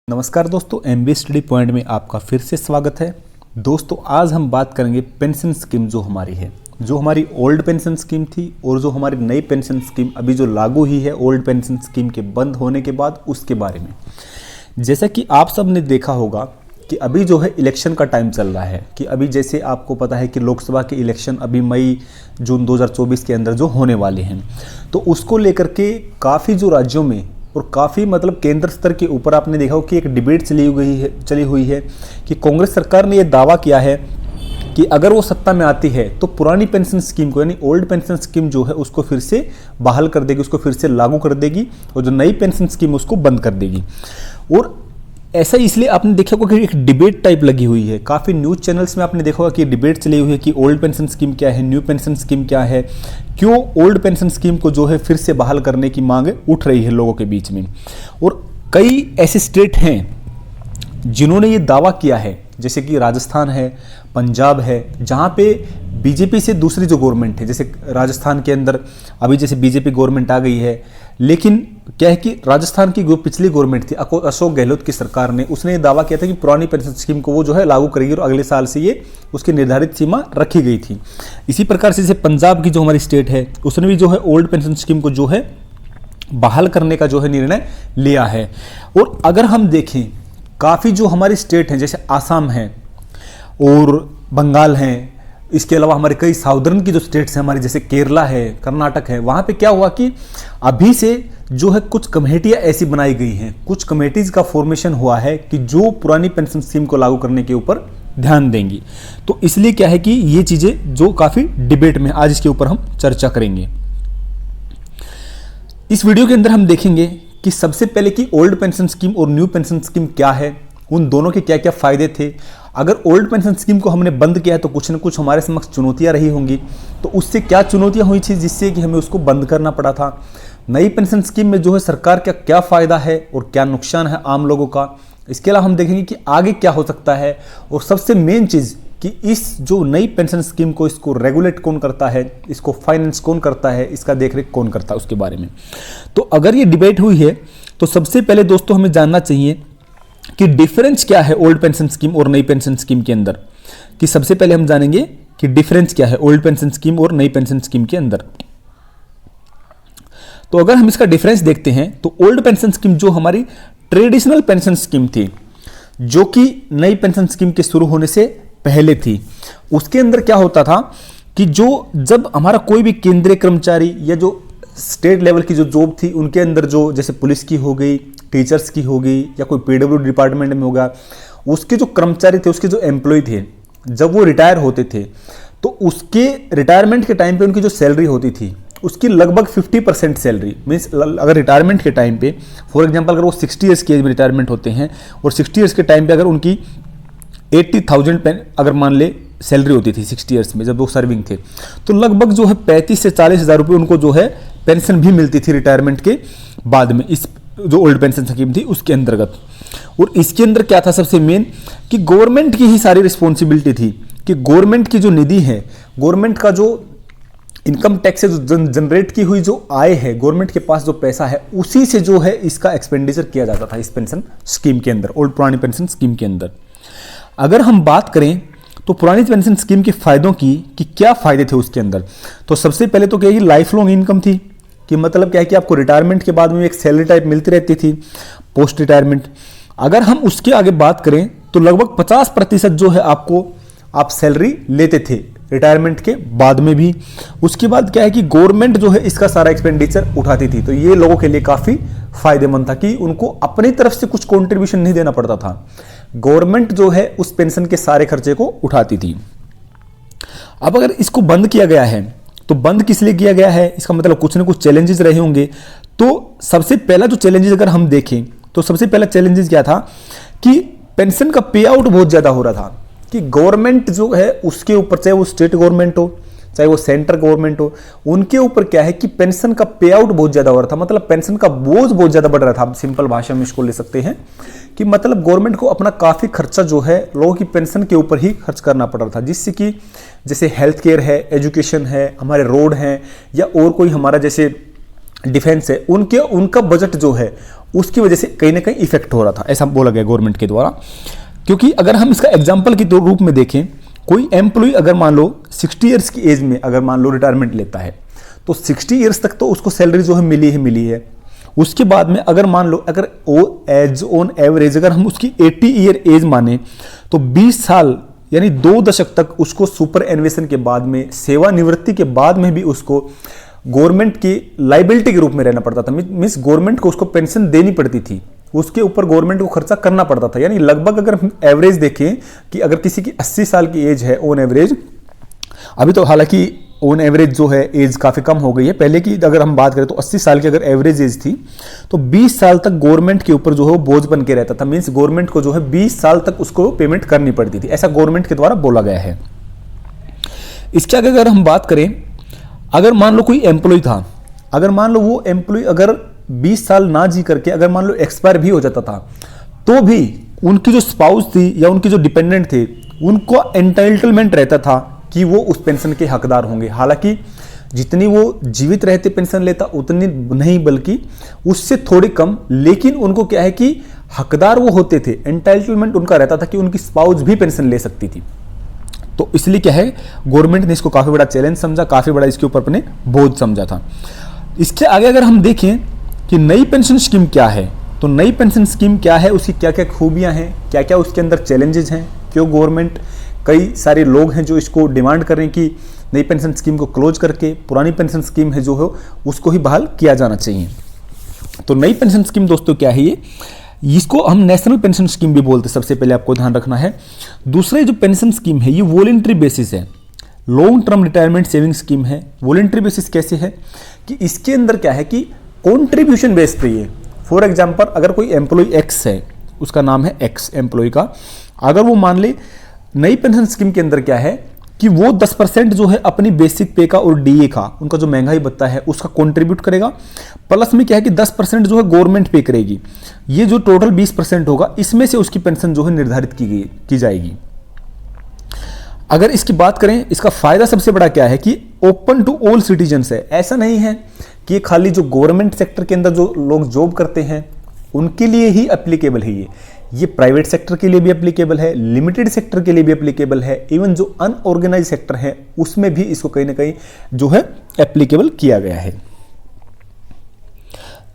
नमस्कार दोस्तों, MB study point में आपका फिर से स्वागत है। दोस्तों आज हम बात करेंगे पेंशन स्कीम जो हमारी है, जो हमारी ओल्ड पेंशन स्कीम थी और जो हमारी नई पेंशन स्कीम अभी जो लागू हुई है ओल्ड पेंशन स्कीम के बंद होने के बाद, उसके बारे में। जैसा कि आप सब ने देखा होगा कि अभी जो है इलेक्शन का टाइम चल रहा है, कि अभी जैसे आपको पता है कि लोकसभा के इलेक्शन अभी मई जून 2024 के अंदर जो होने वाले हैं, तो उसको लेकर के काफ़ी जो राज्यों में और काफ़ी मतलब केंद्र स्तर के ऊपर आपने देखा हो कि एक डिबेट चली हुई है कि कांग्रेस सरकार ने यह दावा किया है कि अगर वो सत्ता में आती है तो पुरानी पेंशन स्कीम को, यानी ओल्ड पेंशन स्कीम जो है उसको फिर से बहाल कर देगी, उसको फिर से लागू कर देगी और जो नई पेंशन स्कीम उसको बंद कर देगी। और ऐसा इसलिए आपने देखा होगा कि एक डिबेट टाइप लगी हुई है, काफ़ी न्यूज़ चैनल्स में आपने देखा होगा कि डिबेट चली हुई है कि ओल्ड पेंशन स्कीम क्या है, न्यू पेंशन स्कीम क्या है, क्यों ओल्ड पेंशन स्कीम को जो है फिर से बहाल करने की मांग उठ रही है लोगों के बीच में। और कई ऐसे स्टेट हैं जिन्होंने ये दावा किया है, जैसे कि राजस्थान है, पंजाब है, जहाँ पे बीजेपी से दूसरी जो गवर्नमेंट है, जैसे राजस्थान के अंदर अभी जैसे बीजेपी गवर्नमेंट आ गई है, लेकिन क्या है कि राजस्थान की जो पिछली गवर्नमेंट थी अशोक गहलोत की सरकार ने, उसने ये दावा किया था कि पुरानी पेंशन स्कीम को वो जो है लागू करेगी और अगले साल से ये उसकी निर्धारित सीमा रखी गई थी। इसी प्रकार से जैसे पंजाब की जो हमारी स्टेट है, उसने भी जो है ओल्ड पेंशन स्कीम को जो है बहाल करने का जो है निर्णय लिया है। और अगर हम देखें काफ़ी जो हमारी स्टेट हैं, जैसे आसाम है और बंगाल हैं, इसके अलावा हमारे कई साउदर्न की जो स्टेट्स हैं हमारी, जैसे केरला है, कर्नाटक है, वहाँ पे क्या हुआ कि अभी से जो है कुछ कमेटियाँ ऐसी बनाई गई हैं, कुछ कमेटीज़ का फॉर्मेशन हुआ है कि जो पुरानी पेंशन स्कीम को लागू करने के ऊपर ध्यान देंगी। तो इसलिए क्या है कि ये चीज़ें जो काफ़ी डिबेट में, आज इसके ऊपर हम चर्चा करेंगे। इस वीडियो के अंदर हम देखेंगे कि सबसे पहले कि ओल्ड पेंशन स्कीम और न्यू पेंशन स्कीम क्या है, उन दोनों के क्या क्या फायदे थे। अगर ओल्ड पेंशन स्कीम को हमने बंद किया है तो कुछ न कुछ हमारे समक्ष चुनौतियां रही होंगी, तो उससे क्या चुनौतियां हुई थी जिससे कि हमें उसको बंद करना पड़ा था। नई पेंशन स्कीम में जो है सरकार का क्या फ़ायदा है और क्या नुकसान है आम लोगों का। इसके अलावा हम देखेंगे कि आगे क्या हो सकता है, और सबसे मेन चीज़ कि इस जो नई पेंशन स्कीम को, इसको रेगुलेट कौन करता है, इसको फाइनेंस कौन करता है, इसका देखरेख कौन करता है, उसके बारे में। तो अगर ये डिबेट हुई है तो सबसे पहले दोस्तों हमें जानना चाहिए कि डिफरेंस क्या है ओल्ड पेंशन स्कीम और नई पेंशन स्कीम के अंदर। कि सबसे पहले हम जानेंगे कि डिफरेंस क्या है ओल्ड पेंशन स्कीम और नई पेंशन स्कीम के अंदर। तो अगर हम इसका डिफरेंस देखते हैं तो ओल्ड पेंशन स्कीम जो हमारी ट्रेडिशनल पेंशन स्कीम थी, जो कि नई पेंशन स्कीम के शुरू होने से पहले थी, उसके अंदर क्या होता था कि जब हमारा कोई भी केंद्रीय कर्मचारी या जो स्टेट लेवल की जो जॉब थी उनके अंदर, जो जैसे पुलिस की हो गई, टीचर्स की हो गई, या कोई पीडब्ल्यू डिपार्टमेंट में होगा, उसके जो कर्मचारी थे, उसके जो एम्प्लॉय थे, जब वो रिटायर होते थे तो उसके रिटायरमेंट के टाइम पे उनकी जो सैलरी होती थी उसकी लगभग 50% सैलरी, मीन्स अगर रिटायरमेंट के टाइम पे, फॉर एग्जांपल अगर वो 60 ईयर्स की एज में रिटायरमेंट होते हैं और 60 ईयर्स के टाइम पे अगर उनकी 80,000 अगर मान ले सैलरी होती थी 60 ईयर्स में जब वो सर्विंग थे, तो लगभग जो है 35 से 40 हज़ार रुपये उनको जो है पेंशन भी मिलती थी रिटायरमेंट के बाद में, इस जो ओल्ड पेंशन स्कीम थी उसके अंतर्गत। और इसके अंदर क्या था सबसे मेन कि गवर्नमेंट की ही सारी रिस्पॉन्सिबिलिटी थी कि गवर्नमेंट की जो निधि है, गवर्नमेंट का जो इनकम टैक्स से जो जनरेट की हुई जो आय है, गवर्नमेंट के पास जो पैसा है, उसी से जो है इसका एक्सपेंडिचर किया जाता था इस पेंशन स्कीम के अंदर, ओल्ड पुरानी पेंशन स्कीम के अंदर। अगर हम बात करें तो पुरानी पेंशन स्कीम के फायदों की कि क्या फायदे थे उसके अंदर, तो सबसे पहले तो क्या है कि लाइफ लॉन्ग इनकम थी, कि मतलब क्या है कि आपको रिटायरमेट के बाद में एक सैलरी टाइप मिलती रहती थी, पोस्ट रिटायरमेंट। अगर हम उसके आगे बात करें तो लगभग 50% जो है आप सैलरी लेते थे रिटायरमेंट के बाद में भी। उसके बाद क्या है कि गवर्नमेंट जो है इसका सारा एक्सपेंडिचर उठाती थी, तो ये लोगों के लिए काफ़ी फायदेमंद था कि उनको अपनी तरफ से कुछ कॉन्ट्रीब्यूशन नहीं देना पड़ता था, गवर्नमेंट जो है उस पेंशन के सारे खर्चे को उठाती थी। अब अगर इसको बंद किया गया है तो बंद किस लिए किया गया है, इसका मतलब कुछ ना कुछ चैलेंजेस रहे होंगे। तो सबसे पहला जो चैलेंजेस अगर हम देखें तो सबसे पहला चैलेंजेस क्या था कि पेंशन का पे आउट बहुत ज़्यादा हो रहा था, कि गवर्नमेंट जो है उसके ऊपर, चाहे वो स्टेट गवर्नमेंट हो चाहे वो सेंट्रल गवर्नमेंट हो, उनके ऊपर क्या है कि पेंशन का पे आउट बहुत ज़्यादा हो रहा था, मतलब पेंशन का बोझ बहुत ज़्यादा बढ़ रहा था। आप सिंपल भाषा में इसको ले सकते हैं कि मतलब गवर्नमेंट को अपना काफ़ी खर्चा जो है लोगों की पेंशन के ऊपर ही खर्च करना पड़ रहा था, जिससे कि जैसे हेल्थ केयर है, एजुकेशन है, हमारे रोड हैं, या और कोई हमारा जैसे डिफेंस है, उनका बजट जो है उसकी वजह से कहीं ना कहीं इफेक्ट हो रहा था, ऐसा बोला गया गवर्नमेंट के द्वारा। क्योंकि अगर हम इसका एग्जाम्पल के रूप में देखें, कोई एम्प्लॉय अगर मान लो 60 ईयर्स की एज में अगर मान लो रिटायरमेंट लेता है, तो 60 ईयर्स तक तो उसको सैलरी जो है मिली है। उसके बाद में अगर मान लो अगर एज ऑन एवरेज अगर हम उसकी 80 ईयर एज माने, तो 20 साल यानी 2 दशक तक उसको सुपर एन्वेशन के बाद में, सेवानिवृत्ति के बाद में भी उसको गवर्नमेंट की लाइबिलिटी के रूप में रहना पड़ता था। मीन्स गवर्नमेंट को उसको पेंशन देनी पड़ती थी, उसके ऊपर गवर्नमेंट को खर्चा करना पड़ता था। यानी लगभग अगर हम एवरेज देखें कि अगर किसी की 80 साल की एज है ऑन एवरेज, अभी तो हालांकि ऑन एवरेज जो है एज काफी कम हो गई है, पहले की अगर हम बात करें तो 80 साल की अगर एवरेज एज थी, तो 20 साल तक गवर्नमेंट के ऊपर जो है बोझ बन के रहता था। मीन्स गवर्नमेंट को जो है 20 साल तक उसको पेमेंट करनी पड़ती थी, ऐसा गवर्नमेंट के द्वारा बोला गया है। इसके आगे अगर हम बात करें, अगर मान लो कोई एम्प्लॉय था, अगर मान लो वो एम्प्लॉय अगर 20 साल ना जी करके अगर मान लो एक्सपायर भी हो जाता था, तो भी उनकी जो स्पाउस थी या उनके जो डिपेंडेंट थे, उनको एंटाइटलमेंट रहता था कि वो उस पेंशन के हकदार होंगे। हालांकि जितनी वो जीवित रहते पेंशन लेता उतनी नहीं, बल्कि उससे थोड़ी कम, लेकिन उनको क्या है कि हकदार वो होते थे, एंटाइटलमेंट उनका रहता था कि उनकी स्पाउस भी पेंशन ले सकती थी। तो इसलिए क्या है, गवर्नमेंट ने इसको काफी बड़ा चैलेंज समझा, काफी बड़ा इसके ऊपर अपने बोझ समझा था। इसके आगे अगर हम देखें कि नई पेंशन स्कीम क्या है, तो नई पेंशन स्कीम क्या है, उसकी क्या क्या खूबियां हैं, क्या क्या उसके अंदर चैलेंजेस हैं, क्यों गवर्नमेंट, कई सारे लोग हैं जो इसको डिमांड कर रहे हैं कि नई पेंशन स्कीम को क्लोज करके पुरानी पेंशन स्कीम है जो है उसको ही बहाल किया जाना चाहिए। तो नई पेंशन स्कीम दोस्तों क्या है ये, इसको हम नेशनल पेंशन स्कीम भी बोलते हैं, सबसे पहले आपको ध्यान रखना है। दूसरा जो पेंशन स्कीम है ये वॉलंटरी बेसिस है, long term retirement saving scheme है। वॉलंटरी बेसिस कैसे है कि इसके अंदर क्या है कि कॉन्ट्रीब्यूशन बेस्ड पे है। फॉर एग्जाम्पल अगर कोई एम्प्लॉय एक्स है, उसका नाम है एक्स एम्प्लॉय का, अगर वो मान ले नई पेंशन स्कीम के अंदर क्या है कि वो 10% जो है अपनी बेसिक पे का और डीए का, उनका जो महंगाई भत्ता है उसका कंट्रीब्यूट करेगा, प्लस में क्या है कि 10% जो है गवर्नमेंट पे करेगी। ये जो टोटल 20% होगा, इसमें से उसकी पेंशन जो है निर्धारित की जाएगी। अगर इसकी बात करें, इसका फायदा सबसे बड़ा क्या है कि ओपन टू ऑल सिटीजन्स है। ऐसा नहीं है कि ये खाली जो गवर्नमेंट सेक्टर के अंदर जो लोग जॉब करते हैं उनके लिए ही एप्लीकेबल है, ये प्राइवेट सेक्टर के लिए भी एप्लीकेबल है, लिमिटेड सेक्टर के लिए भी एप्लीकेबल है, इवन जो अनऑर्गेनाइज सेक्टर है उसमें भी इसको कहीं ना कहीं जो है एप्लीकेबल किया गया है।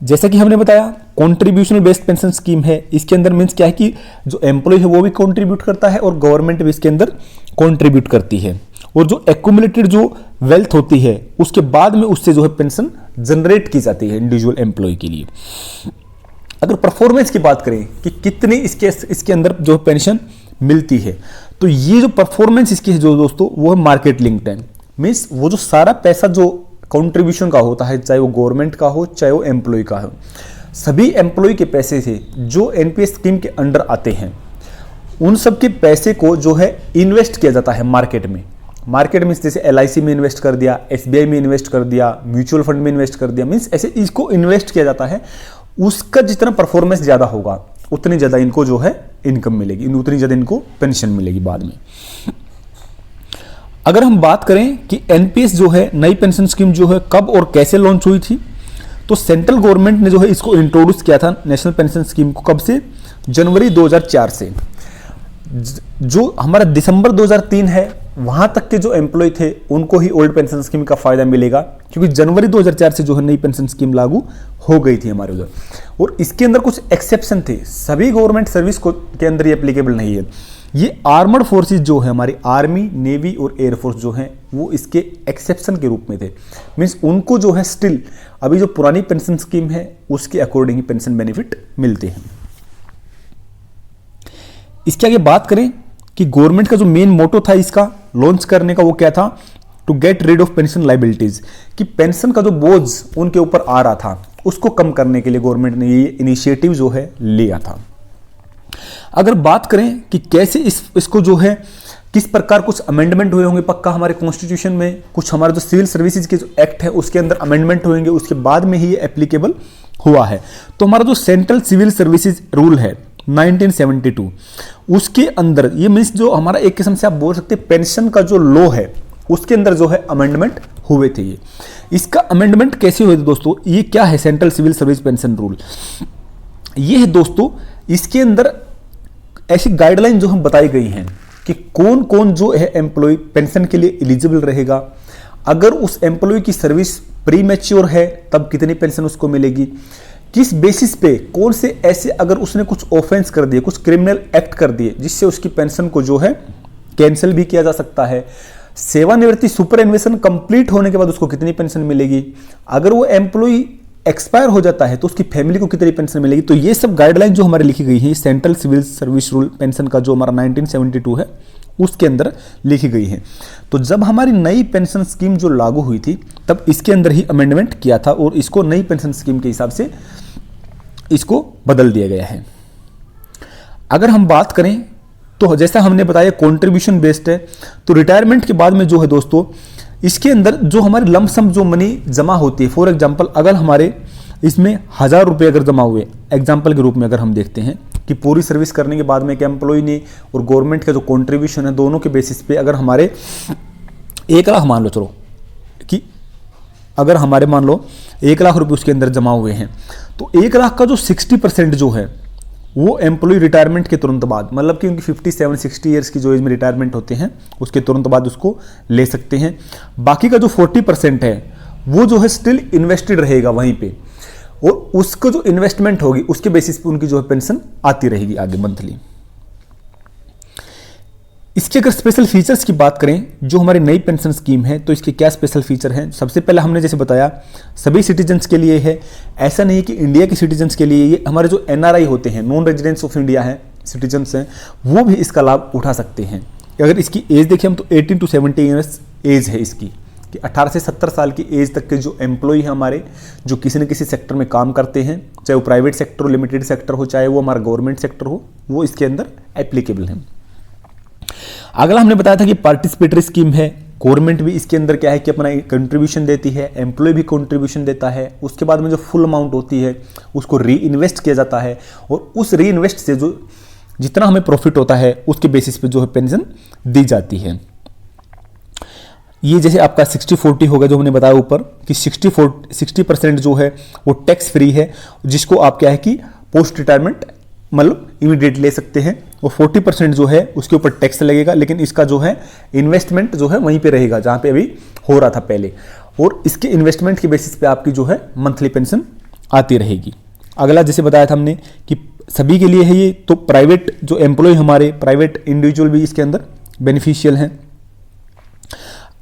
जैसा कि हमने बताया कॉन्ट्रीब्यूशनल बेस्ड पेंशन स्कीम है, इसके अंदर मीन्स क्या है कि जो एम्प्लॉय है वो भी कॉन्ट्रीब्यूट करता है और गवर्नमेंट भी इसके अंदर कॉन्ट्रीब्यूट करती है, और जो एक्यूमुलेटेड जो वेल्थ होती है उसके बाद में उससे जो है पेंशन जनरेट की जाती है इंडिविजुअल एम्प्लॉय के लिए। अगर परफॉर्मेंस की बात करें कि कितनी इसके अंदर जो पेंशन मिलती है, तो ये जो परफॉर्मेंस इसकी है जो दोस्तों वो है मार्केट लिंक्ड है। मीन्स वो जो सारा पैसा जो कंट्रीब्यूशन का होता है, चाहे वो गवर्नमेंट का हो चाहे वो एम्प्लॉय का हो, सभी एम्प्लॉय के पैसे से जो एनपीएस स्कीम के अंडर आते हैं उन सब के पैसे को जो है इन्वेस्ट किया जाता है मार्केट में। मार्केट में जैसे एलआईसी में इन्वेस्ट कर दिया, एसबीआई में इन्वेस्ट कर दिया, म्यूचुअल फंड में इन्वेस्ट कर दिया, मीन्स ऐसे इसको इन्वेस्ट किया जाता है। उसका जितना परफॉर्मेंस ज्यादा होगा उतनी ज्यादा इनको जो है इनकम मिलेगी, उतनी ज्यादा इनको पेंशन मिलेगी बाद में। अगर हम बात करें कि एनपीएस जो है नई पेंशन स्कीम जो है कब और कैसे लॉन्च हुई थी, तो सेंट्रल गवर्नमेंट ने जो है इसको इंट्रोड्यूस किया था नेशनल पेंशन स्कीम को, कब से, जनवरी 2004 से। जो हमारा दिसंबर 2003 है वहां तक के जो एम्प्लॉय थे उनको ही ओल्ड पेंशन स्कीम का फायदा मिलेगा, क्योंकि जनवरी 2004 से जो है नई पेंशन स्कीम लागू हो गई थी हमारे उधर। और इसके अंदर कुछ एक्सेप्शन थे, सभी गवर्नमेंट सर्विस को के अंदर ये एप्लीकेबल नहीं है। ये आर्मर्ड फोर्सेज जो है हमारी आर्मी, नेवी और एयरफोर्स जो हैं वो इसके एक्सेप्शन के रूप में थे। मीन्स उनको जो है स्टिल अभी जो पुरानी पेंशन स्कीम है उसके अकॉर्डिंग ही पेंशन बेनिफिट मिलते हैं। इसके आगे बात करें कि गवर्नमेंट का जो मेन मोटो था इसका लॉन्च करने का, वो क्या था, to get rid of pension liabilities, कि पेंशन का जो बोझ उनके ऊपर आ रहा था उसको कम करने के लिए गवर्नमेंट ने ये इनिशिएटिव जो है लिया था। अगर बात करें कि कैसे इसको जो है किस प्रकार कुछ अमेंडमेंट हुए होंगे, पक्का हमारे कॉन्स्टिट्यूशन में कुछ हमारे जो सिविल सर्विसेज के जो एक्ट है उसके अंदर अमेंडमेंट होंगे, उसके बाद में ही ये एप्लीकेबल हुआ है। तो हमारा जो सेंट्रल सिविल सर्विसेज रूल है 1972, उसके अंदर ये मीन्स जो हमारा एक किस्म से आप बोल सकते हैं पेंशन का जो लॉ है उसके अंदर जो है अमेंडमेंट हुए थे। ये इसका अमेंडमेंट कैसे हुए थे दोस्तों, ये क्या है central civil service pension rule. ये है दोस्तों, इसके अंदर ऐसी गाइडलाइन जो हम बताई गई हैं कि कौन कौन जो है एम्प्लॉय पेंशन के लिए एलिजिबल रहेगा, अगर उस एम्प्लॉय की सर्विस प्री मैच्योर है तब कितनी पेंशन उसको मिलेगी, किस बेसिस पे, कौन से ऐसे अगर उसने कुछ ऑफेंस कर दिए, कुछ क्रिमिनल एक्ट कर दिए जिससे उसकी पेंशन को जो है कैंसिल भी किया जा सकता है, सेवानिवृत्ति सुपरएनुएशन कंप्लीट होने के बाद उसको कितनी पेंशन मिलेगी, अगर वो एम्प्लॉय एक्सपायर हो जाता है तो उसकी फैमिली को कितनी पेंशन मिलेगी। तो ये सब गाइडलाइन जो हमारे लिखी गई है central civil service rule pension का जो हमारा 1972 है उसके अंदर लिखी गई है। तो जब हमारी नई पेंशन स्कीम जो लागू हुई थी तब इसके अंदर ही अमेंडमेंट किया था और इसको नई पेंशन स्कीम के हिसाब से इसको बदल दिया गया है। अगर हम बात करें तो जैसा हमने बताया कंट्रीब्यूशन बेस्ड है, तो रिटायरमेंट के बाद में जो है दोस्तों इसके अंदर जो हमारी लमसम जो मनी जमा होती है, फॉर एग्जांपल अगर हमारे इसमें 1000 रुपये अगर जमा हुए, एग्जांपल के रूप में अगर हम देखते हैं कि पूरी सर्विस करने के बाद में एक एम्प्लॉय ने और गवर्नमेंट का जो कंट्रीब्यूशन है दोनों के बेसिस पे अगर हमारे 1 लाख मान लो, चलो कि अगर हमारे मान लो 1 लाख रुपये उसके अंदर जमा हुए हैं, तो 1 लाख का जो 60% जो है वो एम्प्लॉय रिटायरमेंट के तुरंत बाद, मतलब कि उनकी 57-60 ईयर्स की जो एज में रिटायरमेंट होते हैं उसके तुरंत बाद उसको ले सकते हैं। बाकी का जो 40% है वो जो है स्टिल इन्वेस्टेड रहेगा वहीं पे, और उसको जो इन्वेस्टमेंट होगी उसके बेसिस पे उनकी जो है पेंशन आती रहेगी आगे मंथली। इसके अगर स्पेशल फीचर्स की बात करें जो हमारी नई पेंशन स्कीम है तो इसके क्या स्पेशल फीचर हैं। सबसे पहले हमने जैसे बताया सभी सिटीजन्स के लिए है, ऐसा नहीं कि इंडिया के सिटीजन्स के लिए, ये हमारे जो NRI होते हैं, नॉन रेजिडेंट्स ऑफ इंडिया हैं, सिटीजन्स हैं, वो भी इसका लाभ उठा सकते हैं। अगर इसकी एज देखें हम तो 18 to 70 ईयर्स एज है इसकी, कि 18 से 70 साल की एज तक के जो एम्प्लॉय हैं हमारे, जो किसी न किसी सेक्टर में काम करते हैं, चाहे वो प्राइवेट सेक्टर हो, लिमिटेड सेक्टर हो, चाहे वो हमारा गवर्नमेंट सेक्टर हो, वो इसके अंदर एप्लीकेबल है। अगला हमने बताया था कि पार्टिसिपेटरी स्कीम है, गवर्नमेंट भी इसके अंदर क्या है कि अपना कंट्रीब्यूशन देती है, एम्प्लॉय भी कंट्रीब्यूशन देता है, उसके बाद में जो फुल अमाउंट होती है उसको री इन्वेस्ट किया जाता है, और उस री इन्वेस्ट से जो जितना हमें प्रॉफिट होता है उसके बेसिस पे जो है पेंशन दी जाती है। ये जैसे आपका 60-40 होगा जो हमने बताया ऊपर कि 60% जो है वो टैक्स फ्री है, जिसको आप क्या है कि पोस्ट रिटायरमेंट मतलब इमीडिएट ले सकते हैं, और 40% जो है उसके ऊपर टैक्स लगेगा, लेकिन इसका जो है इन्वेस्टमेंट जो है वहीं पे रहेगा जहाँ पे अभी हो रहा था पहले, और इसके इन्वेस्टमेंट के बेसिस पे आपकी जो है मंथली पेंशन आती रहेगी। अगला जैसे बताया था हमने कि सभी के लिए है ये, तो प्राइवेट जो एम्प्लॉय हमारे, प्राइवेट इंडिविजुअल भी इसके अंदर बेनिफिशियल हैं।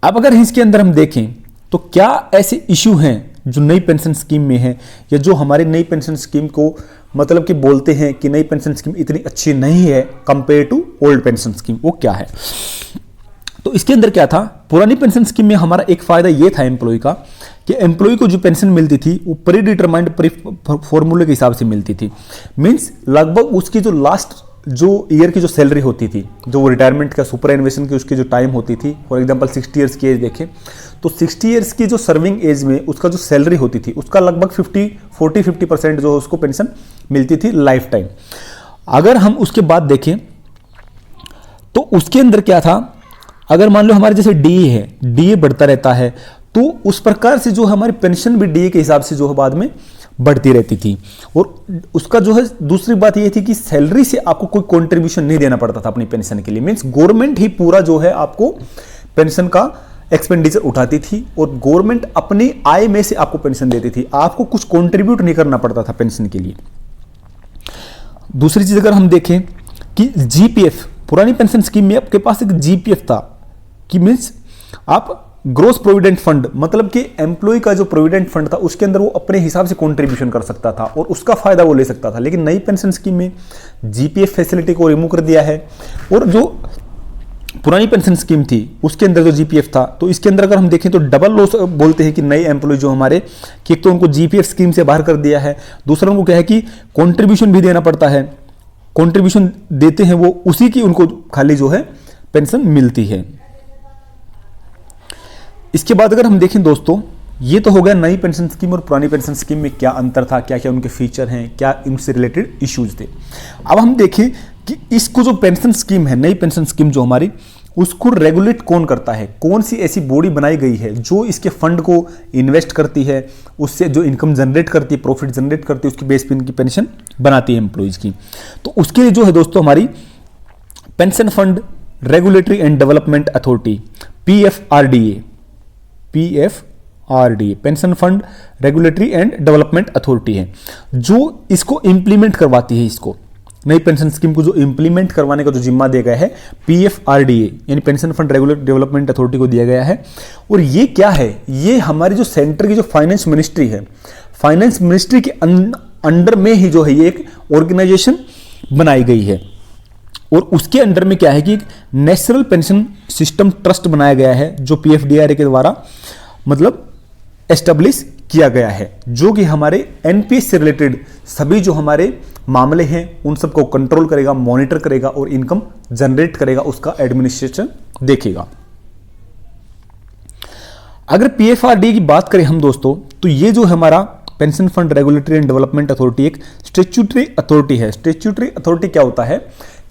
अब अगर इसके अंदर हम देखें तो क्या ऐसे इश्यू हैं जो नई पेंशन स्कीम में है, या जो हमारी नई पेंशन स्कीम को मतलब कि बोलते हैं कि नई पेंशन स्कीम इतनी अच्छी नहीं है compare to old pension scheme, वो क्या है। तो इसके अंदर क्या था, पुरानी पेंशन स्कीम में हमारा एक फायदा ये था एम्प्लॉय का कि एम्प्लॉय को जो पेंशन मिलती थी वो प्री डिटरमाइंड फॉर्मूले के हिसाब से मिलती थी। मींस लगभग उसकी जो लास्ट जो ईयर की जो सैलरी होती थी, जो वो रिटायरमेंट का सुपर एनुएशन की उसकी जो टाइम होती थी, फॉर एग्जांपल 60 ईयर्स की एज देखें तो 60 ईयर्स की जो सर्विंग एज में उसका जो सैलरी होती थी उसका लगभग 40-50% जो उसको पेंशन मिलती थी लाइफ टाइम। अगर हम उसके बाद देखें तो उसके अंदर क्या था, अगर मान लो हमारे जैसे डीए है, डीए बढ़ता रहता है, तो उस प्रकार से जो हमारी पेंशन भी डीए के हिसाब से जो है बाद में बढ़ती रहती थी। और उसका जो है दूसरी बात ये थी कि सैलरी से आपको कोई कंट्रीब्यूशन नहीं देना पड़ता था अपनी पेंशन के लिए, मींस गवर्नमेंट ही पूरा जो है आपको पेंशन का एक्सपेंडिचर उठाती थी, और गवर्नमेंट अपनी आय में से आपको पेंशन देती थी, आपको कुछ कंट्रीब्यूट नहीं करना पड़ता था पेंशन के लिए। दूसरी चीज अगर हम देखें कि जीपीएफ, पुरानी पेंशन स्कीम में आपके पास एक जीपीएफ था कि मींस आप ग्रोस प्रोविडेंट फंड, मतलब कि एम्प्लॉय का जो प्रोविडेंट फंड था उसके अंदर वो अपने हिसाब से कंट्रीब्यूशन कर सकता था और उसका फायदा वो ले सकता था। लेकिन नई पेंशन स्कीम में जीपीएफ फैसिलिटी को रिमूव कर दिया है, और जो पुरानी पेंशन स्कीम थी उसके अंदर जो जीपीएफ था, तो इसके अंदर अगर हम देखें तो डबल लॉस बोलते हैं कि नए एम्प्लॉय जो हमारे, कि एक तो उनको जीपीएफ स्कीम से बाहर कर दिया है, दूसरा उनको क्या है कि कंट्रीब्यूशन भी देना पड़ता है, कंट्रीब्यूशन देते हैं वो, उसी की उनको खाली जो है पेंशन मिलती है। इसके बाद अगर हम देखें दोस्तों, ये तो हो गया नई पेंशन स्कीम और पुरानी पेंशन स्कीम में क्या अंतर था, क्या क्या उनके फीचर हैं, क्या इनसे रिलेटेड इश्यूज थे। अब हम देखें कि इसको जो पेंशन स्कीम है, नई पेंशन स्कीम जो हमारी, उसको रेगुलेट कौन करता है, कौन सी ऐसी बॉडी बनाई गई है जो इसके फंड को इन्वेस्ट करती है, उससे जो इनकम जनरेट करती है, प्रॉफिट जनरेट करती है, उसकी बेस पे इनकी पेंशन बनाती है एम्प्लॉइज की। तो उसके लिए जो है दोस्तों हमारी pension fund regulatory and development authority PFRDA pension fund regulatory and development authority है जो इसको इंप्लीमेंट करवाती है। इसको नई पेंशन स्कीम को जो इंप्लीमेंट करवाने का जो जिम्मा दिया गया है PFRDA यानी pension fund regulatory development authority को दिया गया है। और ये क्या है, ये हमारी जो सेंटर की जो फाइनेंस मिनिस्ट्री है, फाइनेंस मिनिस्ट्री के अंडर में ही जो है ये एक ऑर्गेनाइजेशन बनाई गई है। और उसके अंडर में क्या है कि नेशनल पेंशन सिस्टम ट्रस्ट बनाया गया है जो PFDRA के द्वारा मतलब एस्टेब्लिश किया गया है, जो कि हमारे NPS से रिलेटेड सभी जो हमारे मामले हैं उन सबको कंट्रोल करेगा, मॉनिटर करेगा और इनकम जनरेट करेगा, उसका एडमिनिस्ट्रेशन देखेगा। अगर PFRDA की बात करें हम दोस्तों, तो ये जो हमारा pension fund regulatory and development authority एक स्टैट्यूटरी अथॉरिटी है। स्टैट्यूटरी अथॉरिटी क्या होता है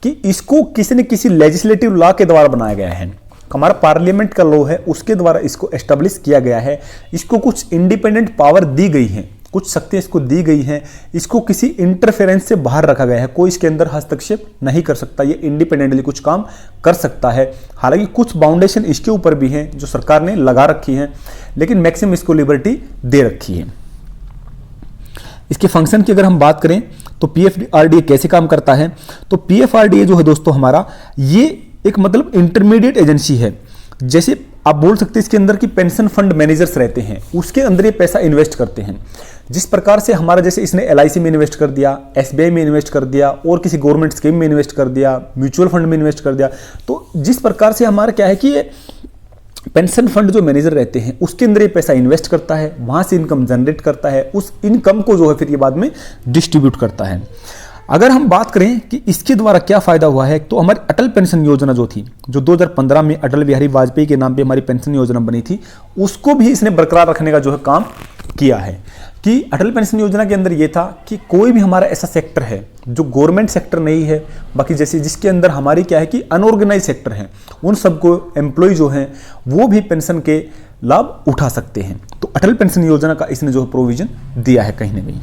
कि इसको किसी न किसी लेजिस्लेटिव लॉ के द्वारा बनाया गया है, हमारा पार्लियामेंट का लॉ है उसके द्वारा इसको एस्टेब्लिश किया गया है। इसको कुछ इंडिपेंडेंट पावर दी गई है, कुछ शक्तियां इसको दी गई हैं, इसको किसी इंटरफेरेंस से बाहर रखा गया है, कोई इसके अंदर हस्तक्षेप नहीं कर सकता, ये इंडिपेंडेंटली कुछ काम कर सकता है। हालांकि कुछ बाउंडेशन इसके ऊपर भी हैं जो सरकार ने लगा रखी हैं, लेकिन मैक्सिमम इसको लिबर्टी दे रखी है। इसके फंक्शन की अगर हम बात करें तो PFRDA कैसे काम करता है, तो PFRDA जो है दोस्तों हमारा ये एक मतलब इंटरमीडिएट एजेंसी है। जैसे आप बोल सकते हैं इसके अंदर की पेंशन फंड मैनेजर्स रहते हैं, उसके अंदर ये पैसा इन्वेस्ट करते हैं। जिस प्रकार से हमारा जैसे इसने LIC में इन्वेस्ट कर दिया, SBI में इन्वेस्ट कर दिया और किसी गवर्नमेंट स्कीम में इन्वेस्ट कर दिया, म्यूचुअल फंड में इन्वेस्ट कर दिया, तो जिस प्रकार से हमारा क्या है कि ये पेंशन फंड जो मैनेजर रहते हैं उसके अंदर ये पैसा इन्वेस्ट करता है, वहां से इनकम जनरेट करता है, उस इनकम को जो है फिर ये बाद में डिस्ट्रीब्यूट करता है। अगर हम बात करें कि इसके द्वारा क्या फायदा हुआ है, तो हमारी अटल पेंशन योजना जो थी, जो 2015 में अटल बिहारी वाजपेयी के नाम पे हमारी पेंशन योजना बनी थी, उसको भी इसने बरकरार रखने का जो है काम किया है। कि अटल पेंशन योजना के अंदर ये था कि कोई भी हमारा ऐसा सेक्टर है जो गवर्नमेंट सेक्टर नहीं है, बाकी जैसे जिसके अंदर हमारी क्या है कि अनऑर्गेनाइज सेक्टर है, उन सबको एम्प्लॉय जो हैं वो भी पेंशन के लाभ उठा सकते हैं। तो अटल पेंशन योजना का इसने जो प्रोविजन दिया है कहीं ना कहीं।